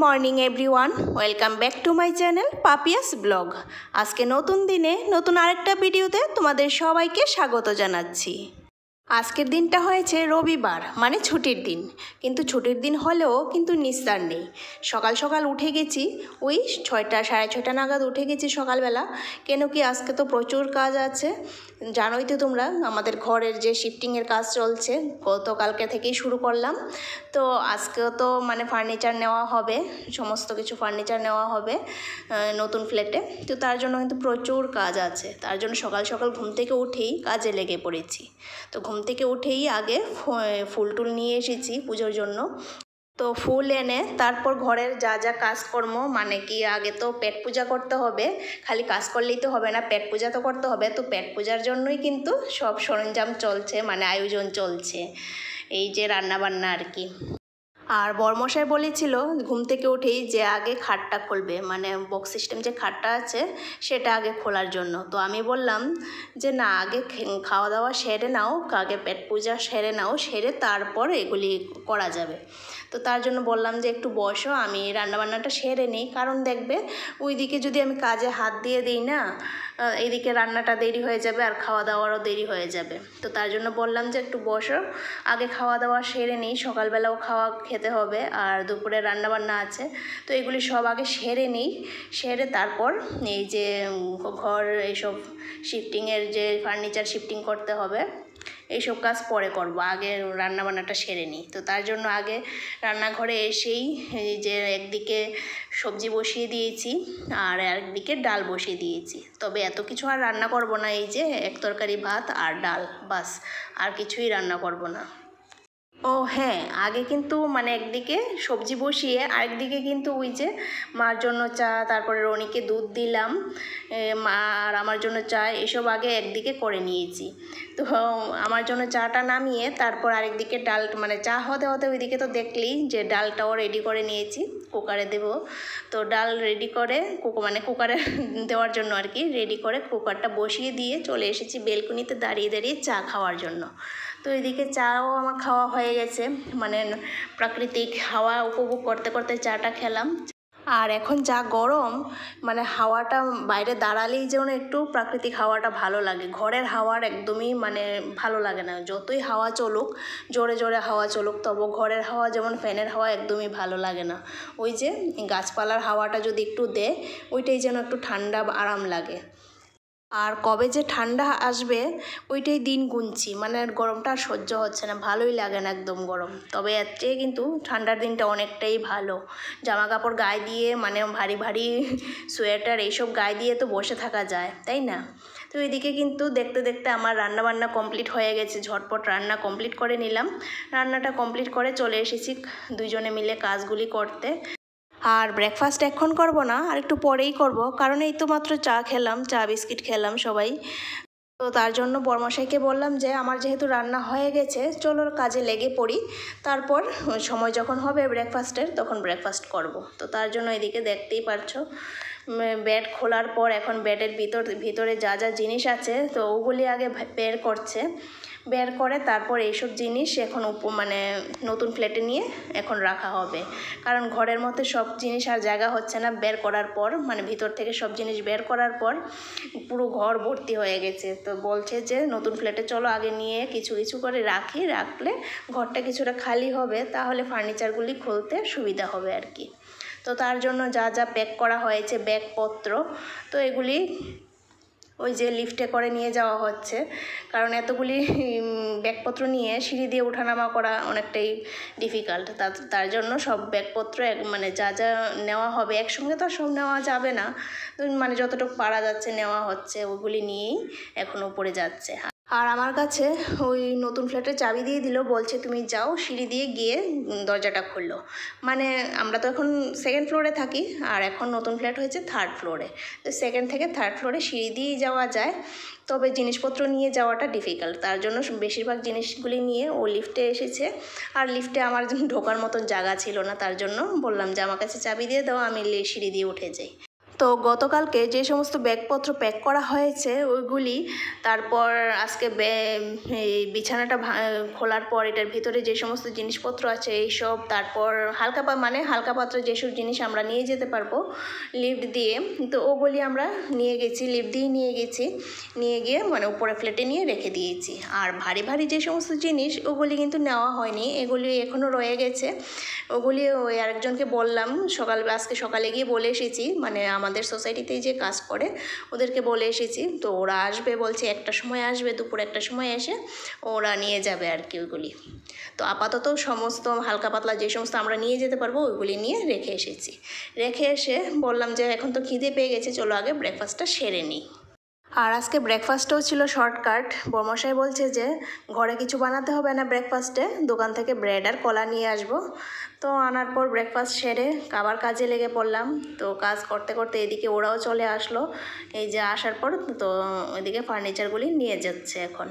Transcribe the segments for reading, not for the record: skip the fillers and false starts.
Morning everyone, welcome back to my channel Papiya's blog. আজকে নতুন দিনে নতুন আরেকটা ভিডিওতে তোমাদের সবাইকে স্বাগত জানাচ্ছি। আজকের দিনটা হয়েছে রবিবার, মানে ছুটির দিন। কিন্তু ছুটির দিন হলেও কিন্তু নিস্তার নেই। সকাল সকাল উঠে গেছি, ওই 6টা সাড়ে 6টা নাগাদ উঠে গেছি সকালবেলা। কেন কি আজকে তো প্রচুর কাজ আছে। জানোই তো তোমরা, আমাদের ঘরের যে শিফটিংয়ের কাজ চলছে, গতকালকে থেকেই শুরু করলাম। তো আজকেও তো মানে ফার্নিচার নেওয়া হবে, সমস্ত কিছু ফার্নিচার নেওয়া হবে নতুন ফ্ল্যাটে। তো তার জন্য কিন্তু প্রচুর কাজ আছে। তার জন্য সকাল সকাল ঘুম থেকে উঠেই কাজে লেগে পড়েছি। তো ঘুম থেকে উঠেই আগে ফুল টুল নিয়ে এসেছি পুজোর জন্য। তো ফুল এনে তারপর ঘরের যা যা কাজকর্ম, মানে কি আগে তো পেট পূজা করতে হবে। খালি কাজ করলেই তো হবে না, পেট পূজা তো করতে হবে। তো পেট পূজার জন্যই কিন্তু সব সরঞ্জাম চলছে, মানে আয়োজন চলছে, এই যে রান্নাবান্না আর কি। আর বরমশাই বলেছিল ঘুম থেকে উঠেই যে আগে খাটটা খুলবে, মানে বক্স সিস্টেম যে খাটটা আছে সেটা আগে খোলার জন্য। তো আমি বললাম যে না, আগে খাওয়া দাওয়া সেরে নাও, আগে পেট পূজা সেরে নাও, সেরে তারপর এগুলি করা যাবে। তো তার জন্য বললাম যে একটু বসো, আমি রান্নাবান্নাটা সেরে নিই। কারণ দেখবে ওইদিকে যদি আমি কাজে হাত দিয়ে দিই না, এইদিকে রান্নাটা দেরি হয়ে যাবে আর খাওয়া দাওয়ারও দেরি হয়ে যাবে। তো তার জন্য বললাম যে একটু বসো, আগে খাওয়া দাওয়া সেরে নিই, সকালবেলাও খেতে হবে আর দুপুরে রান্নাবান্না আছে। তো এগুলি সব আগে সেরে নিই, সেরে তারপর এই যে ঘর এইসব শিফটিংয়ের যে ফার্নিচার শিফটিং করতে হবে এইসব কাজ পরে করব, আগে রান্নাবান্নাটা সেরে নিই। তো তার জন্য আগে রান্নাঘরে এসেই এই যে একদিকে সবজি বসিয়ে দিয়েছি আর একদিকে ডাল বসিয়ে দিয়েছি। তবে এত কিছু আর রান্না করব না, এই যে এক তরকারি ভাত আর ডাল, বাস, আর কিছুই রান্না করব না। ও হ্যাঁ, আগে কিন্তু মানে একদিকে সবজি বসিয়ে আরেকদিকে কিন্তু ওই যে মার জন্য চা, তারপরে রনিকে দুধ দিলাম, মা আর আমার জন্য চা, এসব আগে একদিকে করে নিয়েছি। তো আমার জন্য চাটা নামিয়ে তারপর আরেকদিকে ডাল, মানে চা হতে হতে ওইদিকে তো দেখলেই যে ডালটাও রেডি করে নিয়েছি, কুকারে দেব। তো ডাল রেডি করে মানে কুকারে দেওয়ার জন্য আর কি রেডি করে কুকারটা বসিয়ে দিয়ে চলে এসেছি বেলকনিতে দাঁড়িয়ে দাঁড়িয়ে চা খাওয়ার জন্য। তো এদিকে চাও আমার খাওয়া হয়ে গেছে, মানে প্রাকৃতিক হাওয়া উপভোগ করতে করতে চাটা খেলাম। আর এখন যা গরম, মানে হাওয়াটা বাইরে দাঁড়ালেই যেমন একটু প্রাকৃতিক হাওয়াটা ভালো লাগে, ঘরের হাওয়ার একদমই মানে ভালো লাগে না। যতই হাওয়া চলুক, জোরে জোরে হাওয়া চলুক, তবু ঘরের হাওয়া যেমন ফ্যানের হাওয়া একদমই ভালো লাগে না। ওই যে গাছপালার হাওয়াটা যদি একটু দেয়, ওইটাই যেন একটু ঠান্ডা আরাম লাগে। আর কবে যে ঠান্ডা আসবে ওইটাই দিন গুনছি, মানে গরমটা আর সহ্য হচ্ছে না, ভালোই লাগে না একদম গরম। তবে এর চেয়ে কিন্তু ঠান্ডার দিনটা অনেকটাই ভালো। জামা কাপড় গায়ে দিয়ে, মানে ভারী ভারী সোয়েটার এইসব গায়ে দিয়ে তো বসে থাকা যায়, তাই না? তো এদিকে কিন্তু দেখতে দেখতে আমার রান্নাবান্না কমপ্লিট হয়ে গেছে, ঝটপট রান্না কমপ্লিট করে নিলাম। রান্নাটা কমপ্লিট করে চলে এসেছি দুইজনে মিলে কাজগুলি করতে। আর ব্রেকফাস্ট এখন করব না, আর একটু পরেই করব, কারণ এই তো মাত্র চা খেলাম, চা বিস্কিট খেলাম সবাই। তো তার জন্য বরমশাইকে বললাম যে আমার যেহেতু রান্না হয়ে গেছে, চলো কাজে লেগে পড়ি, তারপর সময় যখন হবে ব্রেকফাস্টের তখন ব্রেকফাস্ট করব। তো তার জন্য এদিকে দেখতেই পারছো বেড খোলার পর এখন বেডের ভিতরে যা যা জিনিস আছে তো ওগুলি আগে বের করছে, বের করে তারপর এইসব জিনিস এখন মানে নতুন ফ্ল্যাটে নিয়ে এখন রাখা হবে। কারণ ঘরের মধ্যে সব জিনিস আর জায়গা হচ্ছে না বের করার পর, মানে ভিতর থেকে সব জিনিস বের করার পর পুরো ঘর ভর্তি হয়ে গেছে। তো বলছে যে নতুন ফ্ল্যাটে চলো আগে নিয়ে কিছু কিছু করে রাখলে ঘরটা কিছুটা খালি হবে, তাহলে ফার্নিচারগুলি খুলতে সুবিধা হবে আর কি। তো তার জন্য যা যা প্যাক করা হয়েছে ব্যাগপত্র, তো এগুলি ওই যে লিফটে করে নিয়ে যাওয়া হচ্ছে। কারণ এতগুলি ব্যাগপত্র নিয়ে সিঁড়ি দিয়ে ওঠানামা করা অনেকটাই ডিফিকাল্ট। তার জন্য সব ব্যাগপত্র মানে যা যা নেওয়া হবে একসঙ্গে তো সব নেওয়া যাবে না, তো মানে যতটুকু পারা যাচ্ছে নেওয়া হচ্ছে, ওগুলি নিয়েই এখন উপরে যাচ্ছে। আর আমার কাছে ওই নতুন ফ্ল্যাটের চাবি দিয়ে দিল, বলছে তুমি যাও সিঁড়ি দিয়ে গিয়ে দরজাটা খুললো। মানে আমরা তো এখন সেকেন্ড ফ্লোরে থাকি, আর এখন নতুন ফ্ল্যাট হয়েছে থার্ড ফ্লোরে। তো সেকেন্ড থেকে থার্ড ফ্লোরে সিঁড়ি দিয়েই যাওয়া যায়, তবে জিনিসপত্র নিয়ে যাওয়াটা ডিফিকাল্ট। তার জন্য বেশিরভাগ জিনিসগুলি নিয়ে ও লিফটে এসেছে। আর লিফটে আমার ঢোকার মতন জায়গা ছিল না, তার জন্য বললাম যে আমার কাছে চাবি দিয়ে দাও, আমি সিঁড়ি দিয়ে উঠে যাই। তো গতকালকে যে সমস্ত ব্যাগপত্র প্যাক করা হয়েছে ওইগুলি, তারপর আজকে এই বিছানাটা খোলার পর এটার ভিতরে যে সমস্ত জিনিসপত্র আছে এইসব, তারপর হালকা পাত্র যেসব জিনিস আমরা নিয়ে যেতে পারবো লিফট দিয়ে, তো ওগুলি আমরা নিয়ে গেছি, লিফট দিয়ে নিয়ে গিয়ে উপরে ফ্ল্যাটে নিয়ে রেখে দিয়েছি। আর ভারী ভারী যে সমস্ত জিনিস ওগুলি কিন্তু নেওয়া হয়নি, এগুলি এখনও রয়ে গেছে। ওগুলি ওই আরেকজনকে বললাম, আজকে সকালে গিয়ে বলে এসেছি, আমাদের সোসাইটিতেই যে কাজ করে ওদেরকে বলে এসেছি। তো ওরা আসবে বলছে, 1টার সময় আসবে, দুপুর 1টার সময় এসে ওরা নিয়ে যাবে আর কি ওইগুলি। তো আপাতত সমস্ত হালকা পাতলা যে সমস্ত আমরা নিয়ে যেতে পারবো ওইগুলি নিয়ে রেখে এসে বললাম যে এখন তো খিদে পেয়ে গেছে, চলো আগে ব্রেকফাস্টটা সেরে নিই। আর আজকে ব্রেকফাস্টও ছিল শর্টকাট। বর্মশাই বলছে যে ঘরে কিছু বানাতে হবে না ব্রেকফাস্টে, দোকান থেকে ব্রেড আর কলা নিয়ে আসবো। তো আনার পর ব্রেকফাস্ট সেরে আবার কাজে লেগে পড়লাম। তো কাজ করতে করতে এদিকে ওরাও চলে আসলো। এই যে আসার পর তো এদিকে ফার্নিচারগুলি নিয়ে যাচ্ছে এখন।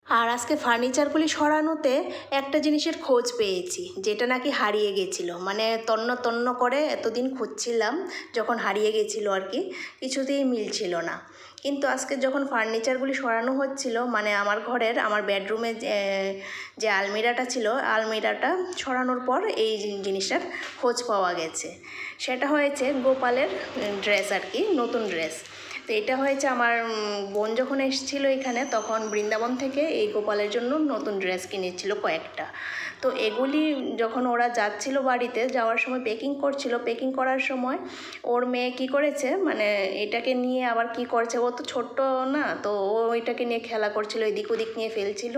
আর আজকে ফার্নিচারগুলি সরানোতে একটা জিনিসের খোঁজ পেয়েছি, যেটা নাকি হারিয়ে গেছিলো। তন্ন করে এতদিন খুঁজছিলাম, যখন হারিয়ে গেছিলো আর কি, কিছুতেই মিলছিল না। কিন্তু আজকে যখন ফার্নিচারগুলি সরানো হচ্ছিল, আমার বেডরুমে যে আলমিরাটা ছিল, আলমিরাটা সরানোর পর এই জিনিসটার খোঁজ পাওয়া গেছে। সেটা হয়েছে গোপালের ড্রেস আর কি, নতুন ড্রেস। তো এটা হয়েছে আমার বোন যখন এসেছিলো এখানে, তখন বৃন্দাবন থেকে এই গোপালের জন্য নতুন ড্রেস কিনেছিল কয়েকটা। তো এগুলি যখন ওরা যাচ্ছিল বাড়িতে, যাওয়ার সময় পেকিং করার সময় ওর মেয়ে কি করেছে, এটাকে নিয়ে আবার কি করছে, ও তো ছোট্ট না, তো ও এটাকে নিয়ে খেলা করছিল, এদিক ওদিক নিয়ে ফেলছিল।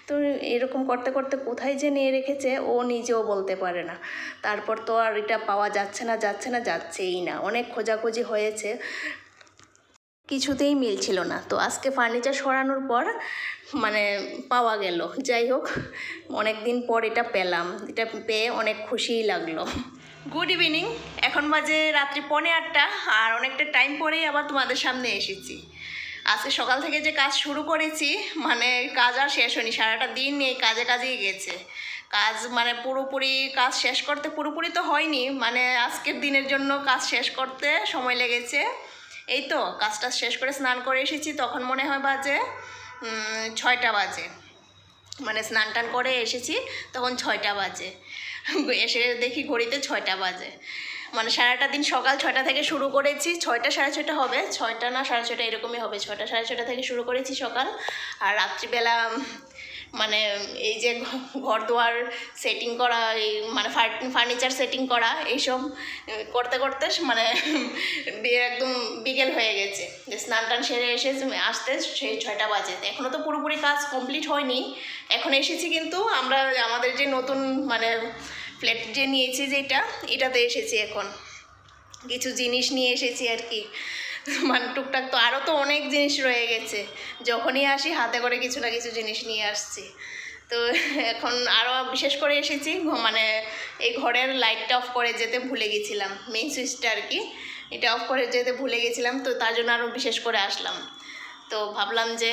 তো এরকম করতে করতে কোথায় যে নিয়ে রেখেছে ও নিজেও বলতে পারে না। তারপর তো আর এটা পাওয়া যাচ্ছেই না, অনেক খোঁজাখুঁজি হয়েছে, কিছুতেই মিলছিল না। তো আজকে ফার্নিচার সরানোর পর পাওয়া গেল। যাই হোক, অনেক দিন পর এটা পেলাম, এটা পেয়ে অনেক খুশিই লাগলো। গুড ইভিনিং, এখন বাজে রাত্রি 7:45, আর অনেকটা টাইম পরেই আবার তোমাদের সামনে এসেছি। আজকে সকাল থেকে যে কাজ শুরু করেছি, কাজ আর শেষ হয়নি, সারাটা দিন এই কাজেই গেছে। কাজ পুরোপুরি কাজ শেষ করতে, পুরোপুরি তো হয়নি, আজকের দিনের জন্য কাজ শেষ করতে সময় লেগেছে। এই তো কাজটা শেষ করে স্নান করে এসেছি, তখন মনে হয় বাজে 6টা বাজে, স্নান টান করে এসেছি তখন 6টা বাজে, এসে দেখি ঘড়িতে 6টা বাজে। সারাটা দিন সকাল 6টা থেকে শুরু করেছি, 6টা 6:30 হবে, 6টা না 6:30 এরকমই হবে, 6টা 6:30 থেকে শুরু করেছি সকাল। আর রাত্রিবেলা এই যে ঘর দুয়ার সেটিং করা, এই ফার্নিচার সেটিং করা, এইসব করতে করতে একদম বিকেল হয়ে গেছে। যে স্নান টান সেরে আসতে সেই 6টা বাজে। এখনও তো পুরোপুরি কাজ কমপ্লিট হয়নি, এখন এসেছি। কিন্তু আমরা আমাদের যে নতুন ফ্ল্যাট যে নিয়েছি, এটাতে এসেছি, এখন কিছু জিনিস নিয়ে এসেছি আর কি। টুকটাক তো আরও তো অনেক জিনিস রয়ে গেছে, যখনই আসি হাতে করে কিছু না কিছু জিনিস নিয়ে আসছি। তো এখন আরও বিশেষ করে এসেছি, এই ঘরের লাইটটা অফ করে যেতে ভুলে গেছিলাম, মেইন সুইচটা আর কি, এটা অফ করে যেতে ভুলে গেছিলাম। তো তার জন্য আরও বিশেষ করে আসলাম। তো ভাবলাম যে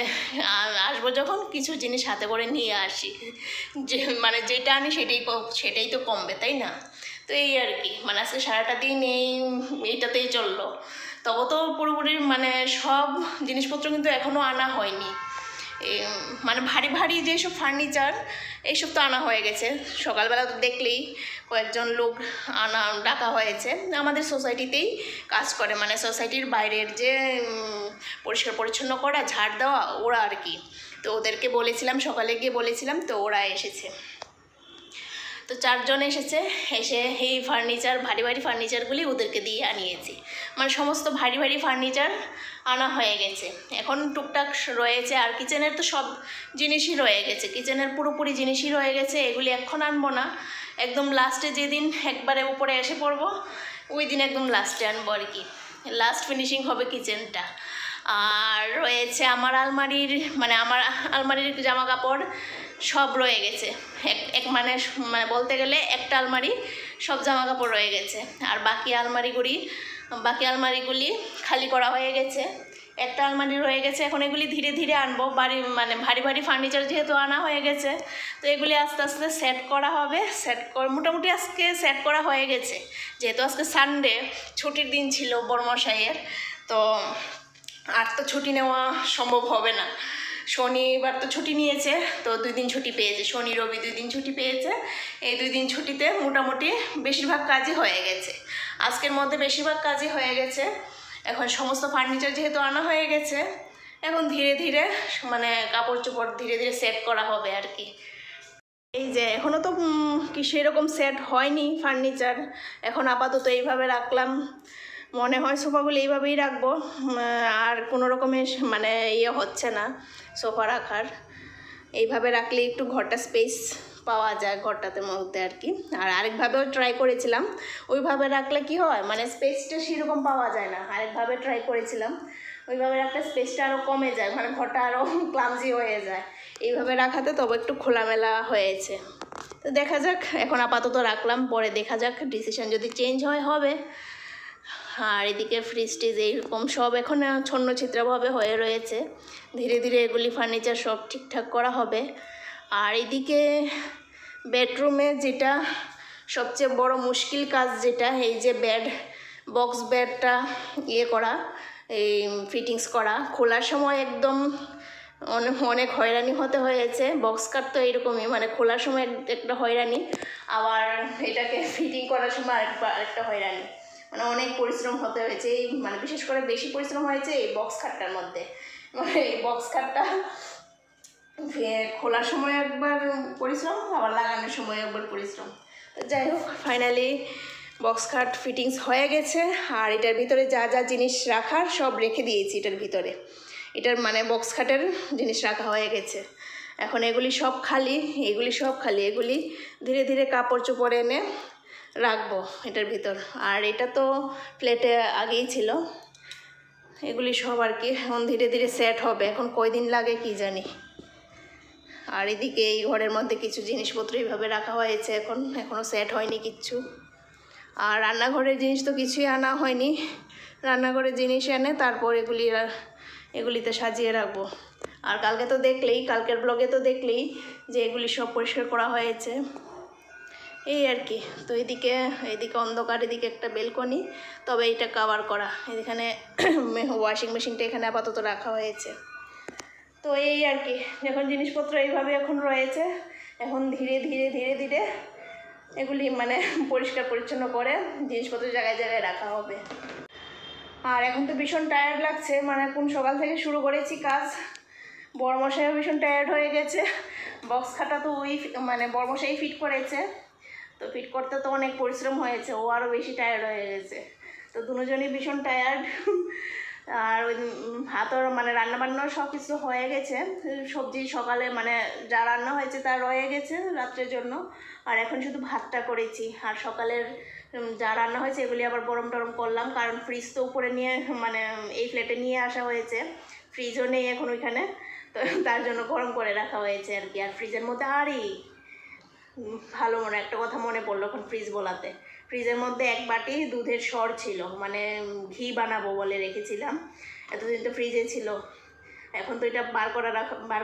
আসবো যখন কিছু জিনিস হাতে করে নিয়ে আসি, যে যেটা আনি সেটাই তো কমবে, তাই না? তো এই আর কি, আজকে সারাটা দিন এইটাতেই চললো। তবে তো পুরোপুরি সব জিনিসপত্র কিন্তু এখনও আনা হয়নি। ভারী ভারী যেসব ফার্নিচার এইসব তো আনা হয়ে গেছে। সকালবেলা তো দেখলেই কয়েকজন লোক ডাকা হয়েছে, আমাদের সোসাইটিতেই কাজ করে, সোসাইটির বাইরের যে পরিষ্কার পরিচ্ছন্ন করা, ঝাড় দেওয়া, ওরা আর কি। তো ওদেরকে বলেছিলাম, সকালে গিয়ে বলেছিলাম, তো ওরা এসেছে। তো 4 জন এসে এই ভারী ভারী ফার্নিচারগুলি ওদেরকে দিয়ে আনিয়েছি। সমস্ত ভারী ভারী ফার্নিচার আনা হয়ে গেছে, এখন টুকটাক রয়েছে। আর কিচেনের তো সব জিনিসই রয়ে গেছে, কিচেনের পুরোপুরি জিনিসই রয়ে গেছে। এগুলি এখন আনবো না, একদম লাস্টে যেদিন একবারে উপরে এসে পড়বো ওই দিন একদম লাস্টে আনবো আর কি, লাস্ট ফিনিশিং হবে কিচেনটা। আর রয়েছে আমার আলমারির জামা কাপড় সব রয়ে গেছে, বলতে গেলে একটা আলমারি সব জামা কাপড় রয়ে গেছে। আর বাকি আলমারিগুলি খালি করা হয়ে গেছে। একটা আলমারি রয়ে গেছে। এখন এগুলি ধীরে ধীরে আনবো, বাড়ি মানে ভারী ভারী ফার্নিচার যেহেতু আনা হয়ে গেছে, তো এগুলি আস্তে আস্তে সেট করা হবে। মোটামুটি আজকে সেট করা হয়ে গেছে, যেহেতু আজকে সানডে, ছুটির দিন ছিল বড়মশাইয়ের, তো আর তো ছুটি নেওয়া সম্ভব হবে না। শনিবার তো ছুটি নিয়েছে, তো 2 দিন ছুটি পেয়েছে, শনি রবি 2 দিন ছুটি পেয়েছে। এই 2 দিন ছুটিতে মোটামুটি বেশিরভাগ কাজই হয়ে গেছে, আজকের মধ্যে বেশিরভাগ কাজই হয়ে গেছে। এখন সমস্ত ফার্নিচার যেহেতু আনা হয়ে গেছে, এখন ধীরে ধীরে মানে কাপড় চোপড় ধীরে ধীরে সেট করা হবে আর কি। এই যে এখনও তো কি সেরকম সেট হয়নি ফার্নিচার, এখন আপাতত এইভাবে রাখলাম। মনে হয় সোফাগুলো এইভাবেই রাখবো, আর কোনো রকমের মানে ইয়ে হচ্ছে না সোফা রাখার। এইভাবে রাখলে একটু ঘরটা স্পেস পাওয়া যায় ঘরটাতে মধ্যে আর কি। আর আরেকভাবেও ট্রাই করেছিলাম, ওইভাবে রাখলে কি হয় মানে স্পেসটা সেরকম পাওয়া যায় না। আরেকভাবে ট্রাই করেছিলাম, ওইভাবে রাখলে স্পেসটা আরও কমে যায়, মানে ঘরটা আরও ক্লামজি হয়ে যায়। এইভাবে রাখাতে তবে একটু খোলামেলা হয়েছে। তো দেখা যাক, এখন আপাতত রাখলাম, পরে দেখা যাক ডিসিশন যদি চেঞ্জ হয় হবে। আর এদিকে ফ্রিজ টিজ এইরকম সব এখন ছন্ন ছিদ্রভাবে হয়ে রয়েছে, ধীরে ধীরে এগুলি ফার্নিচার সব ঠিকঠাক করা হবে। আর এদিকে বেডরুমে যেটা সবচেয়ে বড় মুশকিল কাজ, যেটা এই যে বক্স বেডটা ইয়ে করা, এই ফিটিংস করা, খোলার সময় একদম অনেক হয়রানি হতে হয়েছে। বক্স কাট তো এইরকমই, মানে খোলার সময় একটা হয়রানি, আবার এটাকে ফিটিং করার সময় আরেকটা হয়রানি, মানে অনেক পরিশ্রম হতে হয়েছে। এই মানে বিশেষ করে বেশি পরিশ্রম হয়েছে এই বক্স খাটটার মধ্যে। মানে এই বক্স খাটটা খোলার সময় একবার পরিশ্রম, আবার লাগানোর সময় একবার পরিশ্রম। যাই হোক, ফাইনালি বক্স খাট ফিটিংস হয়ে গেছে। আর এটার ভিতরে যা যা জিনিস রাখার সব রেখে দিয়েছি এটার ভিতরে। এটার মানে বক্স খাটের জিনিস রাখা হয়ে গেছে। এখন এগুলি সব খালি, এগুলি ধীরে ধীরে কাপড় চোপড় এনে রাখবো এটার ভিতর। আর এটা তো প্লেটে আগেই ছিল, এগুলি সব আর কি এখন ধীরে ধীরে সেট হবে। এখন কয়দিন লাগে কি জানি। আর এদিকে এই ঘরের মধ্যে কিছু জিনিসপত্র এইভাবে রাখা হয়েছে, এখনও সেট হয়নি কিচ্ছু। আর রান্নাঘরের জিনিস তো কিছুই আনা হয়নি, রান্নাঘরের জিনিস এনে তারপর এগুলিতে সাজিয়ে রাখবো। আর কালকের ব্লগে তো দেখলেই যে এগুলি সব পরিষ্কার করা হয়েছে, এই আর কি। তো এদিকে অন্ধকার, এদিকে একটা বেলকনি, তবে এটা কভার করা। এখানে ওয়াশিং মেশিনটা এখানে আপাতত রাখা হয়েছে। তো এই আর কি, এখন জিনিসপত্র এইভাবে এখন রয়েছে। এখন ধীরে ধীরে ধীরে ধীরে এগুলি মানে পরিষ্কার পরিচ্ছন্ন করে জিনিসপত্র জায়গায় জায়গায় রাখা হবে। আর এখন তো ভীষণ টায়ার্ড লাগছে, মানে কোন সকাল থেকে শুরু করেছি কাজ। বড়মশাইও ভীষণ টায়ার্ড হয়ে গেছে। বক্স খাটা তো মানে বড়মশাই ফিট করেছে, তো ফিট করতে তো অনেক পরিশ্রম হয়েছে, ও আরও বেশি টায়ার্ড হয়ে গেছে। তো দুজনই ভীষণ টায়ার্ড। আর ওই ভাতও মানে রান্নাবান্নাও সব কিছু হয়ে গেছে, সবজি সকালে মানে যা রান্না হয়েছে তা রয়ে গেছে রাত্রের জন্য। আর এখন শুধু ভাতটা করেছি। আর সকালের যা রান্না হয়েছে এগুলি আবার গরম টরম করলাম, কারণ ফ্রিজ তো উপরে নিয়ে মানে এই ফ্ল্যাটে নিয়ে আসা হয়েছে, ফ্রিজও নেই এখন ওইখানে, তো তার জন্য গরম করে রাখা হয়েছে আর কি। আর ফ্রিজের মধ্যে ভালো একটা কথা মনে পড়লো এখন ফ্রিজ বলাতে, ফ্রিজের মধ্যে 1 বাটি দুধের সর ছিল, মানে ঘি বানাবো বলে রেখেছিলাম, এতদিন তো ফ্রিজে ছিল। এখন তো এটা বার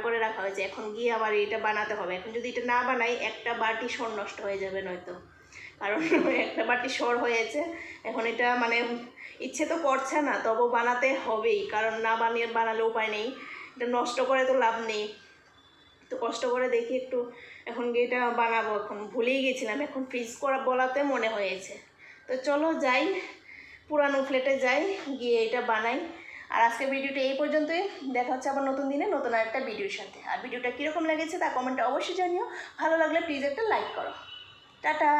করে রাখা হয়েছে, এখন গিয়ে আবার এটা বানাতে হবে। এখন যদি এটা না বানাই, 1টা বাটি সর নষ্ট হয়ে যাবে নয়তো, কারণ 1টা বাটি সর হয়েছে। এখন এটা মানে ইচ্ছে তো করছে না, তবু বানাতে হবেই, কারণ না বানালে উপায় নেই, এটা নষ্ট করে তো লাভ নেই। তো কষ্ট করে দেখি একটু এখন গিয়ে এটা বানাবো, এখন ভুলেই গেছিলাম, এখন ফ্রিজ করা বলাতে মনে হয়েছে। তো চলো যাই, পুরানো ফ্ল্যাটে যাই, গিয়ে এটা বানাই। আর আজকের ভিডিওটা এই পর্যন্তই, দেখা হচ্ছে আবার নতুন দিনে নতুন আরেকটা ভিডিওর সাথে। আর ভিডিওটা কীরকম লেগেছে তা কমেন্টে অবশ্যই জানিও, ভালো লাগলে প্লিজ একটা লাইক করো। টাটা।